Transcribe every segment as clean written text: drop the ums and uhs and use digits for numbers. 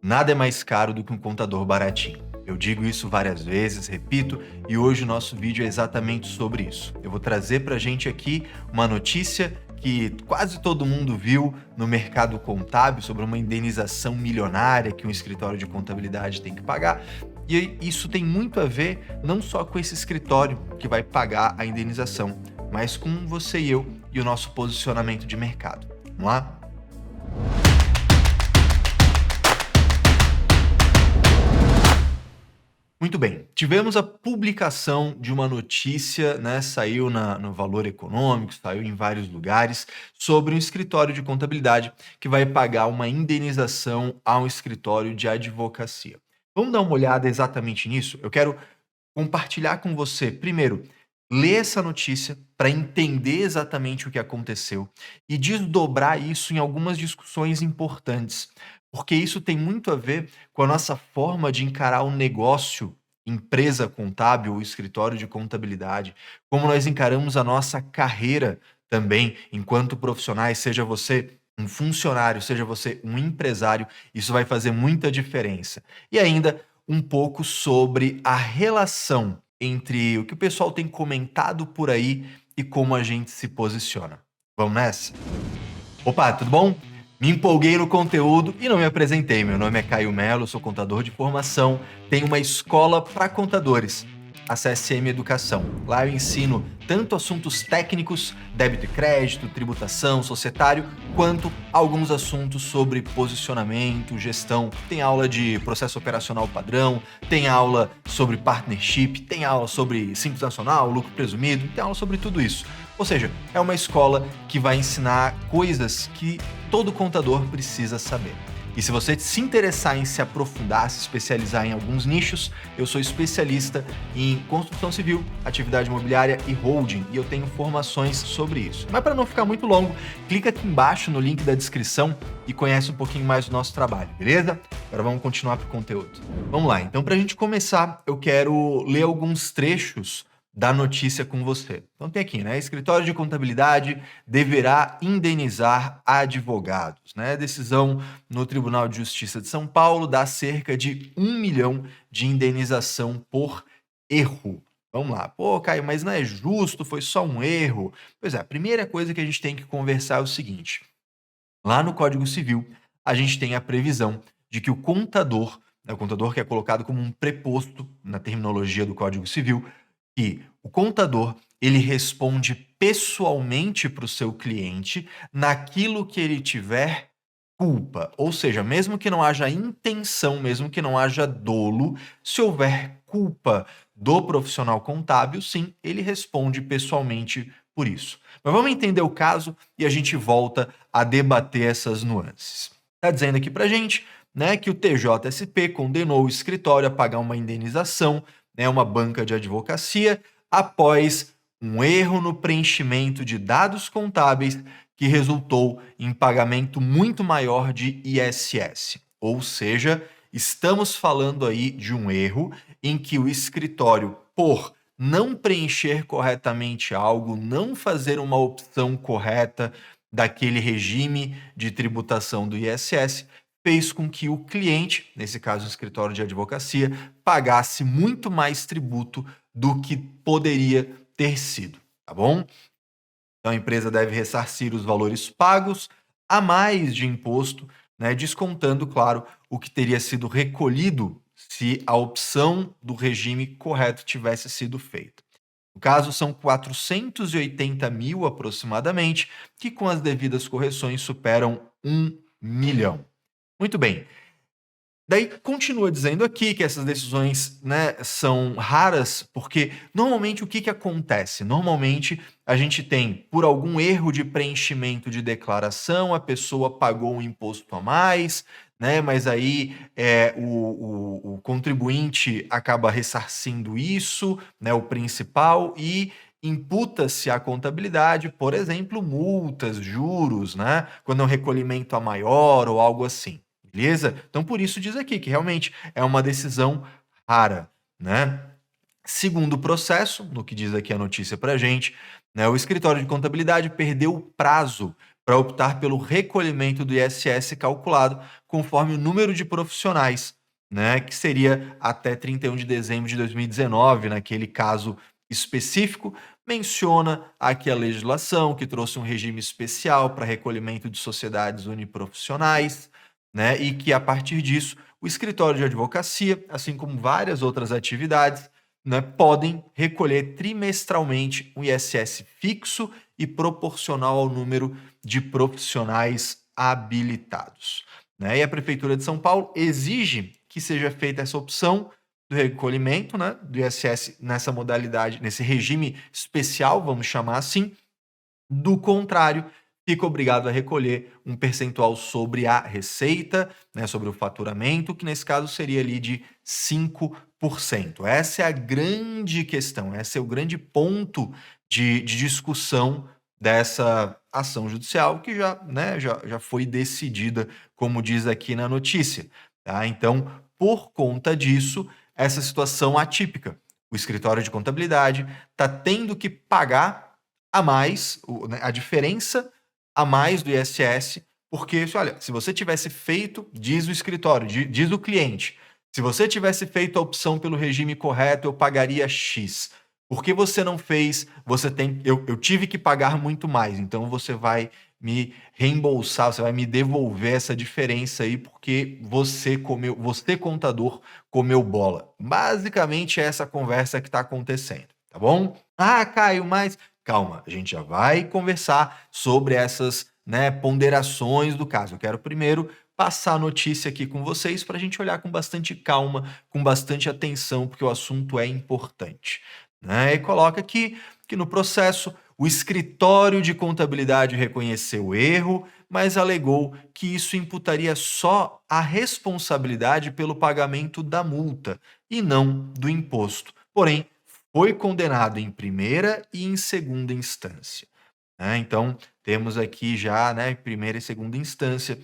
Nada é mais caro do que um contador baratinho. Eu digo isso várias vezes, repito, e hoje o nosso vídeo é exatamente sobre isso. Eu vou trazer para a gente aqui uma notícia que quase todo mundo viu no mercado contábil sobre uma indenização milionária que um escritório de contabilidade tem que pagar. E isso tem muito a ver não só com esse escritório que vai pagar a indenização, mas com você e eu e o nosso posicionamento de mercado. Vamos lá? Muito bem, tivemos a publicação de uma notícia, né, saiu no Valor Econômico, saiu em vários lugares, sobre um escritório de contabilidade que vai pagar uma indenização a um escritório de advocacia. Vamos dar uma olhada exatamente nisso? Eu quero compartilhar com você, primeiro, ler essa notícia para entender exatamente o que aconteceu e desdobrar isso em algumas discussões importantes, porque isso tem muito a ver com a nossa forma de encarar o negócio, empresa contábil ou escritório de contabilidade, como nós encaramos a nossa carreira também enquanto profissionais, seja você um funcionário, seja você um empresário, isso vai fazer muita diferença. E ainda um pouco sobre a relação entre o que o pessoal tem comentado por aí e como a gente se posiciona. Vamos nessa? Opa, tudo bom? Me empolguei no conteúdo e não me apresentei. Meu nome é Caio Melo, sou contador de formação, tenho uma escola para contadores, a CSM Educação. Lá eu ensino tanto assuntos técnicos, débito e crédito, tributação, societário, quanto alguns assuntos sobre posicionamento, gestão. Tem aula de processo operacional padrão, tem aula sobre partnership, tem aula sobre Simples Nacional, lucro presumido, tem aula sobre tudo isso. Ou seja, é uma escola que vai ensinar coisas que todo contador precisa saber. E se você se interessar em se aprofundar, se especializar em alguns nichos, eu sou especialista em construção civil, atividade imobiliária e holding, e eu tenho formações sobre isso. Mas para não ficar muito longo, clica aqui embaixo no link da descrição e conhece um pouquinho mais do nosso trabalho, beleza? Agora vamos continuar para o conteúdo. Vamos lá, então para a gente começar, eu quero ler alguns trechos da notícia com você. Então tem aqui, né? Escritório de contabilidade deverá indenizar advogados, né? Decisão no Tribunal de Justiça de São Paulo dá cerca de 1 milhão de indenização por erro. Vamos lá. Pô, Caio, mas não é justo, foi só um erro. Pois é, a primeira coisa que a gente tem que conversar é o seguinte: lá no Código Civil, a gente tem a previsão de que o contador, né, o contador que é colocado como um preposto na terminologia do Código Civil, que o contador ele responde pessoalmente para o seu cliente naquilo que ele tiver culpa. Ou seja, mesmo que não haja intenção, mesmo que não haja dolo, se houver culpa do profissional contábil, sim, ele responde pessoalmente por isso. Mas vamos entender o caso e a gente volta a debater essas nuances. Está dizendo aqui para gente, né, que o TJSP condenou o escritório a pagar uma indenização, né, uma banca de advocacia, após um erro no preenchimento de dados contábeis que resultou em pagamento muito maior de ISS. Ou seja, estamos falando aí de um erro em que o escritório, por não preencher corretamente algo, não fazer uma opção correta daquele regime de tributação do ISS, fez com que o cliente, nesse caso o escritório de advocacia, pagasse muito mais tributo do que poderia ter sido, tá bom? Então a empresa deve ressarcir os valores pagos a mais de imposto, né, descontando, claro, o que teria sido recolhido se a opção do regime correto tivesse sido feita. No caso, são 480 mil aproximadamente, que com as devidas correções superam 1 milhão. Muito bem. Daí continua dizendo aqui que essas decisões, né, são raras, porque normalmente o que acontece? Normalmente a gente tem, por algum erro de preenchimento de declaração, a pessoa pagou um imposto a mais, né, mas aí o contribuinte acaba ressarcindo isso, né, o principal, e imputa-se à contabilidade, por exemplo, multas, juros, né, quando é um recolhimento a maior ou algo assim. Beleza? Então, por isso diz aqui que realmente é uma decisão rara, né? Segundo o processo, no que diz aqui a notícia para gente, né, o escritório de contabilidade perdeu o prazo para optar pelo recolhimento do ISS calculado conforme o número de profissionais, né, que seria até 31 de dezembro de 2019, naquele caso específico. Menciona aqui a legislação que trouxe um regime especial para recolhimento de sociedades uniprofissionais, né, e que a partir disso o escritório de advocacia, assim como várias outras atividades, né, podem recolher trimestralmente um ISS fixo e proporcional ao número de profissionais habilitados, né? E a Prefeitura de São Paulo exige que seja feita essa opção do recolhimento, né, do ISS nessa modalidade, nesse regime especial, vamos chamar assim. Do contrário, fica obrigado a recolher um percentual sobre a receita, né, sobre o faturamento, que nesse caso seria ali de 5%. Essa é a grande questão, esse é o grande ponto de discussão dessa ação judicial que já, né, já foi decidida, como diz aqui na notícia. Tá? Então, por conta disso, essa situação atípica. O escritório de contabilidade está tendo que pagar a mais, né, a diferença a mais do ISS, porque, olha, se você tivesse feito, diz o escritório, diz o cliente, se você tivesse feito a opção pelo regime correto, eu pagaria X. Por que você não fez? Eu tive que pagar muito mais, então você vai me reembolsar, você vai me devolver essa diferença aí, porque você contador comeu bola. Basicamente é essa conversa que está acontecendo, tá bom? Ah, Caio, mas calma, a gente já vai conversar sobre essas, né, ponderações do caso. Eu quero primeiro passar a notícia aqui com vocês para a gente olhar com bastante calma, com bastante atenção, porque o assunto é importante, né? E coloca aqui que no processo o escritório de contabilidade reconheceu o erro, mas alegou que isso imputaria só a responsabilidade pelo pagamento da multa e não do imposto. Porém, foi condenado em primeira e em segunda instância, né? Então, temos aqui já, né, em primeira e segunda instância,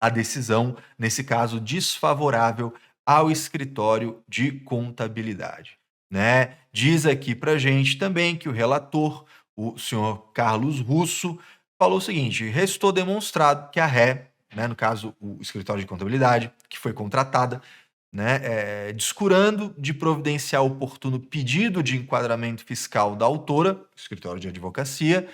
a decisão, nesse caso, desfavorável ao escritório de contabilidade, né? Diz aqui para gente também que o relator, o senhor Carlos Russo, falou o seguinte: restou demonstrado que a ré, né, no caso, o escritório de contabilidade, que foi contratada, né, descurando de providenciar o oportuno pedido de enquadramento fiscal da autora, escritório de advocacia,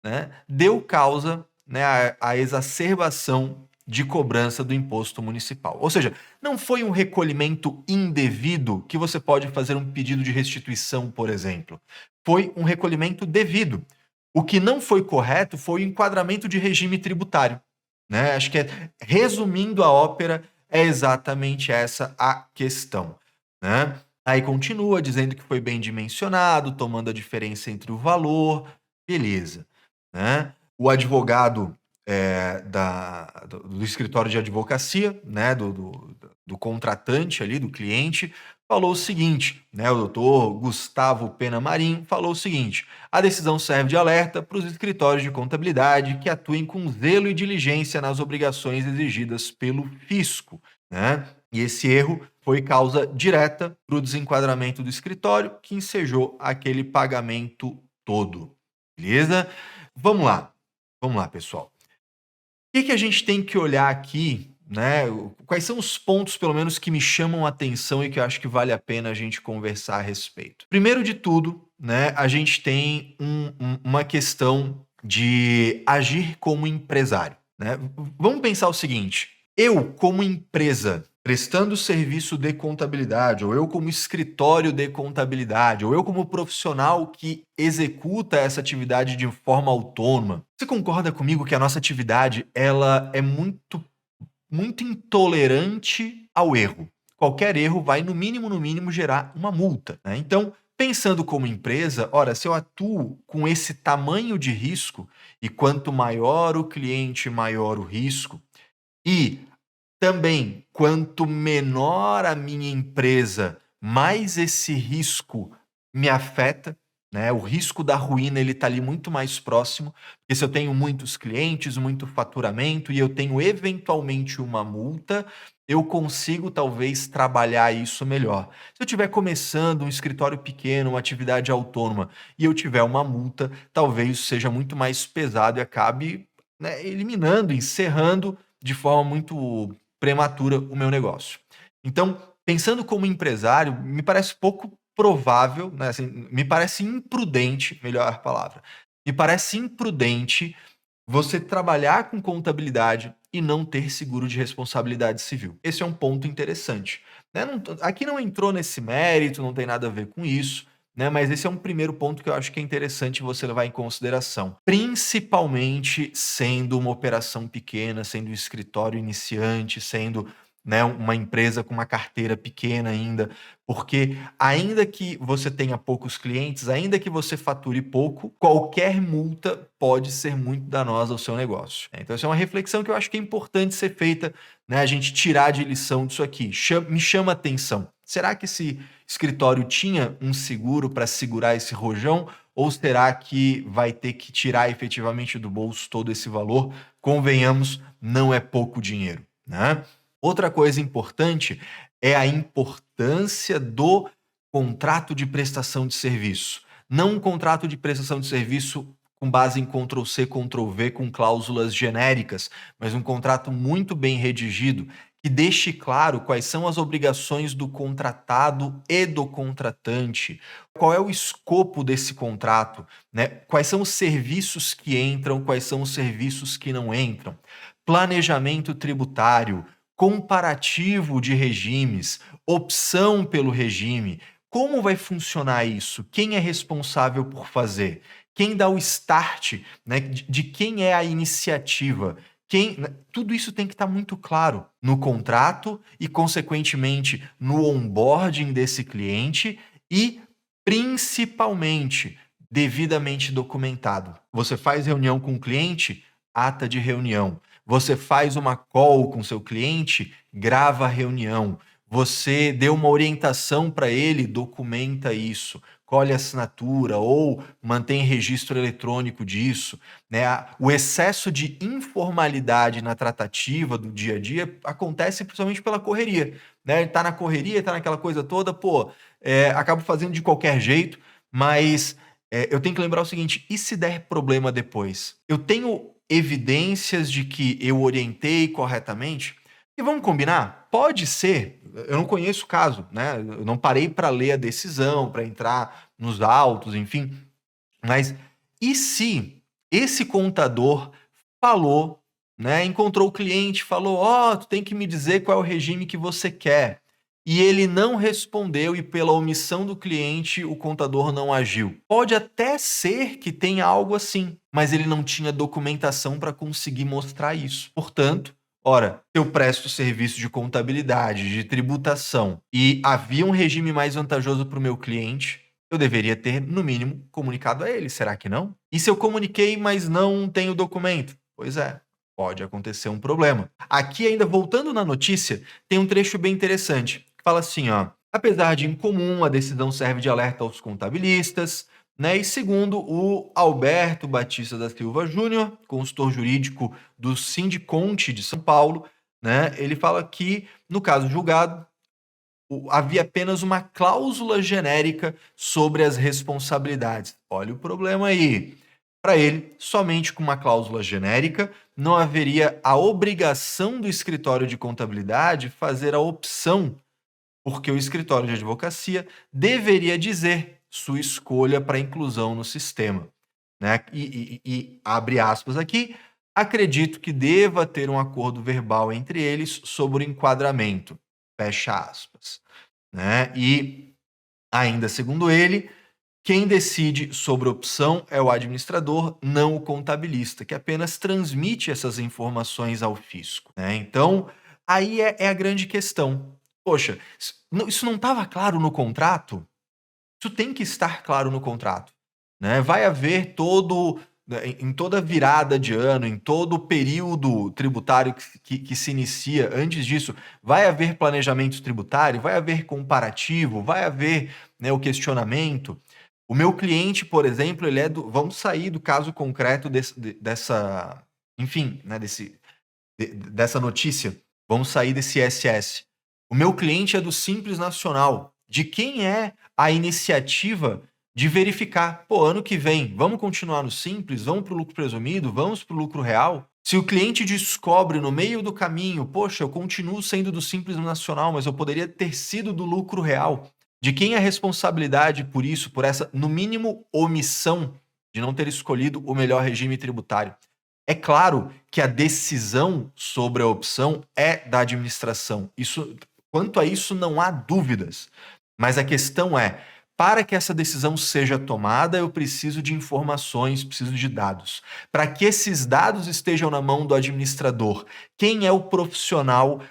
né, deu causa, né, à exacerbação de cobrança do imposto municipal. Ou seja, não foi um recolhimento indevido que você pode fazer um pedido de restituição, por exemplo. Foi um recolhimento devido. O que não foi correto foi o enquadramento de regime tributário, né? Acho que resumindo a ópera, é exatamente essa a questão, né? Aí continua dizendo que foi bem dimensionado, tomando a diferença entre o valor, beleza, né? O advogado do escritório de advocacia, né, do contratante ali, do cliente, falou o seguinte, né, o doutor Gustavo Pena Marim falou o seguinte: a decisão serve de alerta para os escritórios de contabilidade que atuem com zelo e diligência nas obrigações exigidas pelo fisco, né? E esse erro foi causa direta para o desenquadramento do escritório, que ensejou aquele pagamento todo. Beleza? Vamos lá, pessoal. O que a gente tem que olhar aqui, né? Quais são os pontos, pelo menos, que me chamam a atenção e que eu acho que vale a pena a gente conversar a respeito? Primeiro de tudo, né, a gente tem uma questão de agir como empresário, né? Vamos pensar o seguinte: eu, como empresa, prestando serviço de contabilidade, ou eu como escritório de contabilidade, ou eu como profissional que executa essa atividade de forma autônoma, você concorda comigo que a nossa atividade ela é muito intolerante ao erro? Qualquer erro vai, no mínimo, gerar uma multa, né? Então, pensando como empresa, ora, se eu atuo com esse tamanho de risco, e quanto maior o cliente, maior o risco, e também, quanto menor a minha empresa, mais esse risco me afeta, né? O risco da ruína ele está ali muito mais próximo, porque se eu tenho muitos clientes, muito faturamento e eu tenho eventualmente uma multa, eu consigo talvez trabalhar isso melhor. Se eu estiver começando um escritório pequeno, uma atividade autônoma, e eu tiver uma multa, talvez isso seja muito mais pesado e acabe né, eliminando, encerrando de forma muito prematura o meu negócio. Então, pensando como empresário, me parece pouco provável, né, assim, me parece imprudente, melhor palavra, me parece imprudente você trabalhar com contabilidade e não ter seguro de responsabilidade civil. Esse é um ponto interessante, né, aqui não entrou nesse mérito, não tem nada a ver com isso, né, mas esse é um primeiro ponto que eu acho que é interessante você levar em consideração, principalmente sendo uma operação pequena, sendo um escritório iniciante, sendo, né, uma empresa com uma carteira pequena ainda, porque ainda que você tenha poucos clientes, ainda que você fature pouco, qualquer multa pode ser muito danosa ao seu negócio. Então essa é uma reflexão que eu acho que é importante ser feita, né, a gente tirar de lição disso aqui. Me chama a atenção. Será que esse escritório tinha um seguro para segurar esse rojão? Ou será que vai ter que tirar efetivamente do bolso todo esse valor? Convenhamos, não é pouco dinheiro, né? Outra coisa importante é a importância do contrato de prestação de serviço. Não um contrato de prestação de serviço com base em Ctrl+C, Ctrl+V, com cláusulas genéricas, mas um contrato muito bem redigido, que deixe claro quais são as obrigações do contratado e do contratante, qual é o escopo desse contrato, né? Quais são os serviços que entram, quais são os serviços que não entram. Planejamento tributário, comparativo de regimes, opção pelo regime. Como vai funcionar isso? Quem é responsável por fazer? Quem dá o start, né? De quem é a iniciativa? Tudo isso tem que estar muito claro no contrato e, consequentemente, no onboarding desse cliente e, principalmente, devidamente documentado. Você faz reunião com o cliente, ata de reunião. Você faz uma call com seu cliente, grava a reunião. Você deu uma orientação para ele, documenta isso, colhe assinatura ou mantém registro eletrônico disso, né? O excesso de informalidade na tratativa do dia a dia acontece principalmente pela correria, né? Tá na correria, tá naquela coisa toda, acabo fazendo de qualquer jeito, mas eu tenho que lembrar o seguinte: e se der problema depois? Eu tenho evidências de que eu orientei corretamente? E vamos combinar? Pode ser, eu não conheço o caso, né? Eu não parei para ler a decisão, para entrar nos autos, enfim. Mas e se esse contador falou, né? Encontrou o cliente, falou: Ó, tu tem que me dizer qual é o regime que você quer. E ele não respondeu, e pela omissão do cliente, o contador não agiu. Pode até ser que tenha algo assim, mas ele não tinha documentação para conseguir mostrar isso. Portanto, ora, eu presto serviço de contabilidade, de tributação, e havia um regime mais vantajoso para o meu cliente, eu deveria ter, no mínimo, comunicado a ele, será que não? E se eu comuniquei, mas não tenho documento? Pois é, pode acontecer um problema. Aqui, ainda voltando na notícia, tem um trecho bem interessante, que fala assim, ó: apesar de incomum, a decisão serve de alerta aos contabilistas, né? E segundo o Alberto Batista da Silva Júnior, consultor jurídico do Sindiconte de São Paulo, né? Ele fala que, no caso julgado, havia apenas uma cláusula genérica sobre as responsabilidades. Olha o problema aí. Para ele, somente com uma cláusula genérica, não haveria a obrigação do escritório de contabilidade fazer a opção, porque o escritório de advocacia deveria dizer sua escolha para inclusão no sistema, né? E abre aspas aqui, acredito que deva ter um acordo verbal entre eles sobre o enquadramento, fecha aspas, né? E ainda segundo ele, quem decide sobre a opção é o administrador, não o contabilista, que apenas transmite essas informações ao fisco, né? Então, aí é a grande questão. Poxa, isso não estava claro no contrato? Isso tem que estar claro no contrato, né? Vai haver né, em toda virada de ano, em todo período tributário que se inicia antes disso, vai haver planejamento tributário, vai haver comparativo, vai haver, né, o questionamento. O meu cliente, por exemplo, ele é do. Vamos sair do caso concreto dessa. Enfim, né, dessa notícia. Vamos sair desse SS. O meu cliente é do Simples Nacional. De quem é a iniciativa de verificar? Pô, ano que vem, vamos continuar no Simples? Vamos para o lucro presumido? Vamos para o lucro real? Se o cliente descobre no meio do caminho, poxa, eu continuo sendo do Simples Nacional, mas eu poderia ter sido do lucro real. De quem é a responsabilidade por isso, por essa, no mínimo, omissão de não ter escolhido o melhor regime tributário? É claro que a decisão sobre a opção é da administração. Isso, quanto a isso, não há dúvidas. Mas a questão é, para que essa decisão seja tomada, eu preciso de informações, preciso de dados. Para que esses dados estejam na mão do administrador, quem é o profissional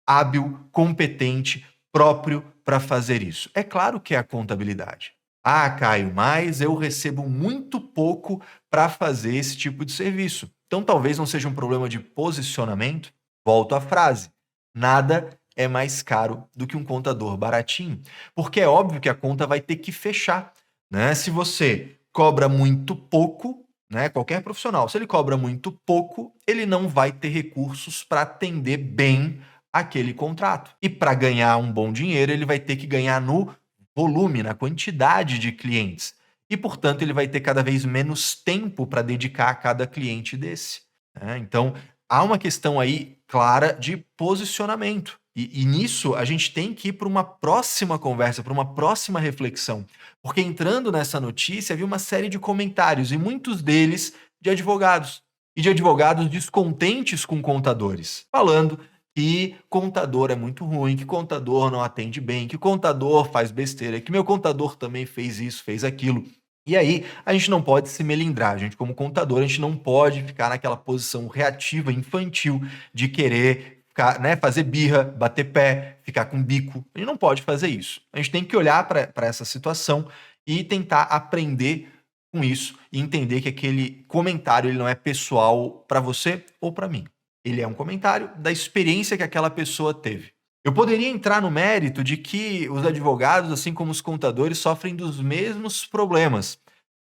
hábil, competente, próprio para fazer isso? É claro que é a contabilidade. Ah, Caio, mas eu recebo muito pouco para fazer esse tipo de serviço. Então talvez não seja um problema de posicionamento. Volto à frase: nada é mais caro do que um contador baratinho, porque é óbvio que a conta vai ter que fechar, né? Se você cobra muito pouco, né, qualquer profissional, se ele cobra muito pouco, ele não vai ter recursos para atender bem aquele contrato. E para ganhar um bom dinheiro, ele vai ter que ganhar no volume, na quantidade de clientes. E, portanto, ele vai ter cada vez menos tempo para dedicar a cada cliente desse, né? Então, há uma questão aí clara de posicionamento. E nisso a gente tem que ir para uma próxima conversa, para uma próxima reflexão. Porque entrando nessa notícia, havia uma série de comentários, e muitos deles de advogados. E de advogados descontentes com contadores, falando que contador é muito ruim, que contador não atende bem, que contador faz besteira, que meu contador também fez isso, fez aquilo. E aí, a gente não pode se melindrar. A gente, como contador, a gente não pode ficar naquela posição reativa, infantil, de querer ficar, né, fazer birra, bater pé, ficar com bico. A gente não pode fazer isso. A gente tem que olhar para essa situação e tentar aprender com isso e entender que aquele comentário ele não é pessoal para você ou para mim. Ele é um comentário da experiência que aquela pessoa teve. Eu poderia entrar no mérito de que os advogados, assim como os contadores, sofrem dos mesmos problemas.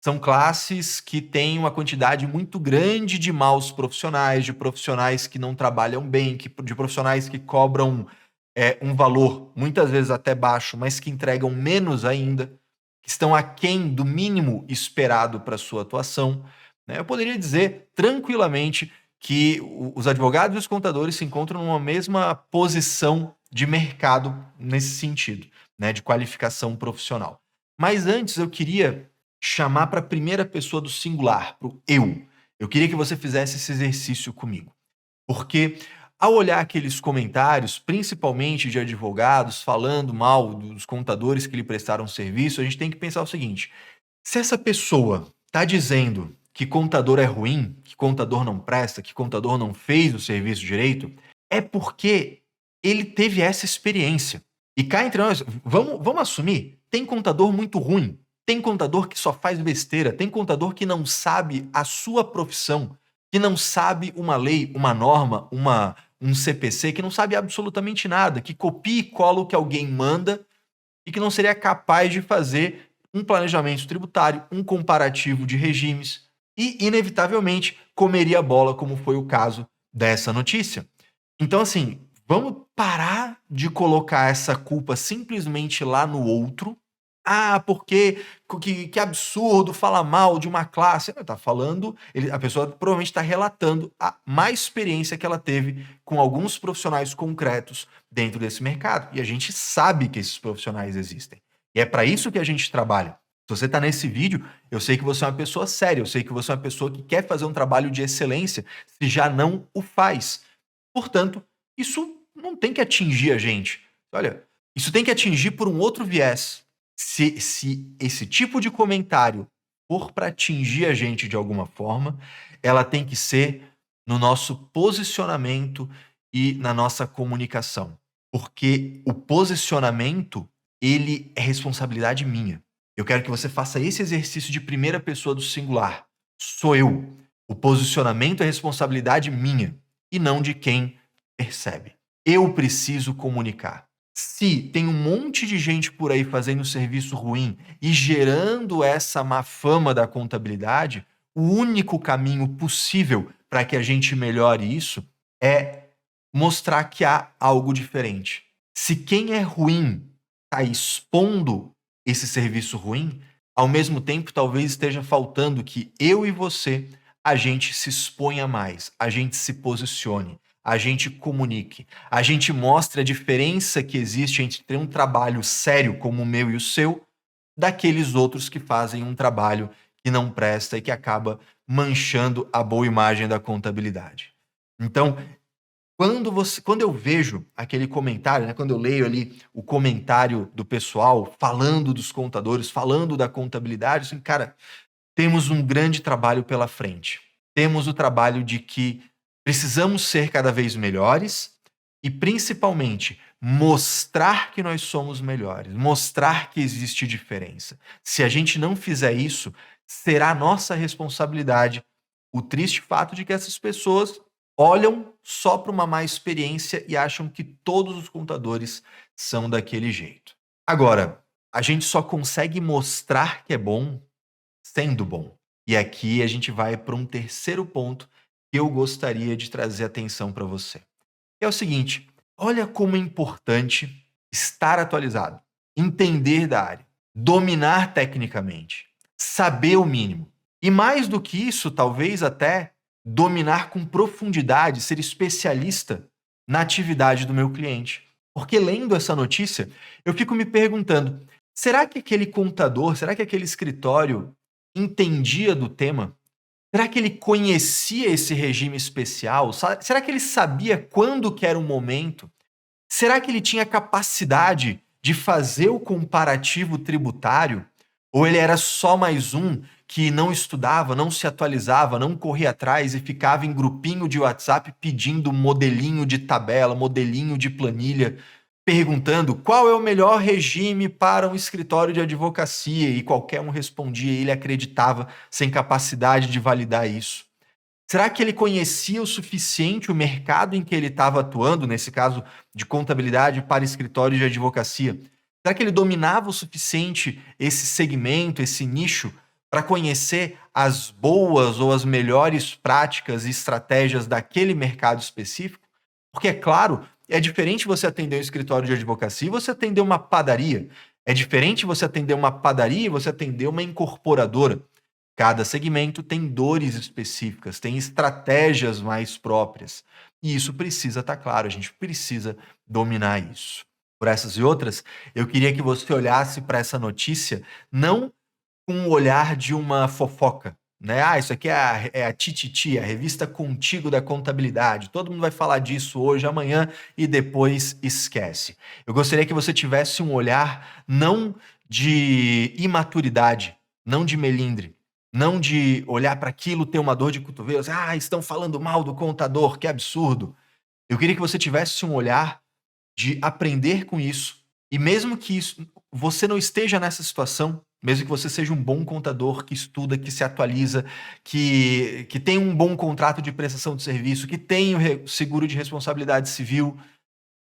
São classes que têm uma quantidade muito grande de maus profissionais, de profissionais que não trabalham bem, de profissionais que cobram um valor, muitas vezes até baixo, mas que entregam menos ainda, que estão aquém do mínimo esperado para sua atuação, né? Eu poderia dizer tranquilamente que os advogados e os contadores se encontram numa mesma posição de mercado nesse sentido, né, de qualificação profissional. Mas antes eu queria chamar para a primeira pessoa do singular, para o eu. Eu queria que você fizesse esse exercício comigo. Porque ao olhar aqueles comentários, principalmente de advogados falando mal dos contadores que lhe prestaram serviço, a gente tem que pensar o seguinte: se essa pessoa está dizendo que contador é ruim, que contador não presta, que contador não fez o serviço direito, é porque ele teve essa experiência. E cá entre nós, vamos assumir, tem contador muito ruim, tem contador que só faz besteira, tem contador que não sabe a sua profissão, que não sabe uma lei, uma norma, um CPC, que não sabe absolutamente nada, que copia e cola o que alguém manda e que não seria capaz de fazer um planejamento tributário, um comparativo de regimes e, inevitavelmente, comeria a bola, como foi o caso dessa notícia. Então, assim, vamos parar de colocar essa culpa simplesmente lá no outro. Ah, porque que absurdo falar mal de uma classe. Tá falando, a pessoa provavelmente está relatando a má experiência que ela teve com alguns profissionais concretos dentro desse mercado. E a gente sabe que esses profissionais existem. E é para isso que a gente trabalha. Se você está nesse vídeo, eu sei que você é uma pessoa séria, eu sei que você é uma pessoa que quer fazer um trabalho de excelência, se já não o faz. Portanto, isso não tem que atingir a gente. Olha, isso tem que atingir por um outro viés. Se esse tipo de comentário for para atingir a gente de alguma forma, ela tem que ser no nosso posicionamento e na nossa comunicação. Porque o posicionamento, ele é responsabilidade minha. Eu quero que você faça esse exercício de primeira pessoa do singular. Sou eu. O posicionamento é responsabilidade minha e não de quem percebe. Eu preciso comunicar. Se tem um monte de gente por aí fazendo serviço ruim e gerando essa má fama da contabilidade, o único caminho possível para que a gente melhore isso é mostrar que há algo diferente. Se quem é ruim está expondo esse serviço ruim, ao mesmo tempo talvez esteja faltando que eu e você a gente se exponha mais, a gente se posicione, a gente comunique, a gente mostre a diferença que existe entre ter um trabalho sério como o meu e o seu, daqueles outros que fazem um trabalho que não presta e que acaba manchando a boa imagem da contabilidade. Então, quando eu vejo aquele comentário, né, quando eu leio ali o comentário do pessoal falando dos contadores, falando da contabilidade, assim, cara, temos um grande trabalho pela frente. Temos o trabalho de que precisamos ser cada vez melhores e, principalmente, mostrar que nós somos melhores, mostrar que existe diferença. Se a gente não fizer isso, será nossa responsabilidade o triste fato de que essas pessoas olham só para uma má experiência e acham que todos os contadores são daquele jeito. Agora, a gente só consegue mostrar que é bom sendo bom. E aqui a gente vai para um terceiro ponto que eu gostaria de trazer atenção para você. É o seguinte, olha como é importante estar atualizado, entender da área, dominar tecnicamente, saber o mínimo. E mais do que isso, talvez até dominar com profundidade, ser especialista na atividade do meu cliente. Porque lendo essa notícia, eu fico me perguntando, será que aquele contador, será que aquele escritório entendia do tema? Será que ele conhecia esse regime especial? Será que ele sabia quando que era o momento? Será que ele tinha capacidade de fazer o comparativo tributário? Ou ele era só mais um que não estudava, não se atualizava, não corria atrás e ficava em grupinho de WhatsApp pedindo modelinho de tabela, modelinho de planilha, perguntando qual é o melhor regime para um escritório de advocacia e qualquer um respondia e ele acreditava sem capacidade de validar isso? Será que ele conhecia o suficiente o mercado em que ele estava atuando, nesse caso de contabilidade para escritórios de advocacia? Será que ele dominava o suficiente esse segmento, esse nicho, para conhecer as boas ou as melhores práticas e estratégias daquele mercado específico? Porque, é claro, é diferente você atender um escritório de advocacia e você atender uma padaria. É diferente você atender uma padaria e você atender uma incorporadora. Cada segmento tem dores específicas, tem estratégias mais próprias. E isso precisa estar claro, a gente precisa dominar isso. Por essas e outras, eu queria que você olhasse para essa notícia não com o olhar de uma fofoca, né? Ah, isso aqui é a Tititi, a revista Contigo da Contabilidade. Todo mundo vai falar disso hoje, amanhã e depois esquece. Eu gostaria que você tivesse um olhar não de imaturidade, não de melindre, não de olhar para aquilo, ter uma dor de cotovelo, assim, ah, estão falando mal do contador, que absurdo. Eu queria que você tivesse um olhar de aprender com isso. E mesmo que você não esteja nessa situação, mesmo que você seja um bom contador que estuda, que se atualiza, que tem um bom contrato de prestação de serviço, que tem o seguro de responsabilidade civil,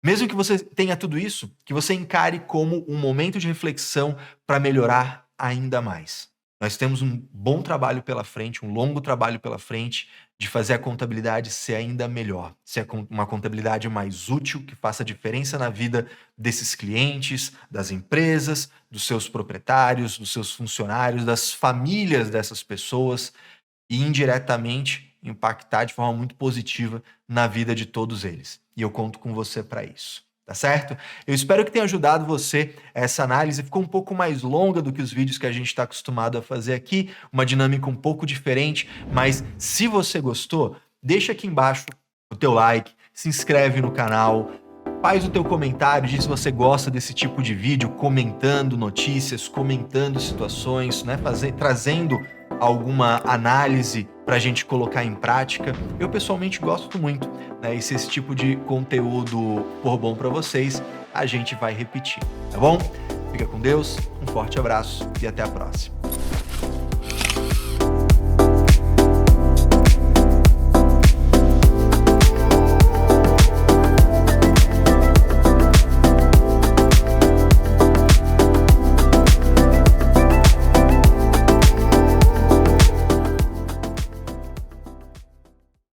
mesmo que você tenha tudo isso, que você encare como um momento de reflexão para melhorar ainda mais. Nós temos um bom trabalho pela frente, um longo trabalho pela frente de fazer a contabilidade ser ainda melhor, ser uma contabilidade mais útil, que faça diferença na vida desses clientes, das empresas, dos seus proprietários, dos seus funcionários, das famílias dessas pessoas e indiretamente impactar de forma muito positiva na vida de todos eles. E eu conto com você para isso. Tá certo? Eu espero que tenha ajudado você essa análise. Ficou um pouco mais longa do que os vídeos que a gente está acostumado a fazer aqui, uma dinâmica um pouco diferente, mas se você gostou, deixa aqui embaixo o teu like, se inscreve no canal, faz o teu comentário, diz se você gosta desse tipo de vídeo, comentando notícias, comentando situações, né? Trazendo alguma análise para a gente colocar em prática. Eu pessoalmente gosto muito, né? E se esse tipo de conteúdo for bom para vocês, a gente vai repetir, tá bom? Fica com Deus, um forte abraço e até a próxima.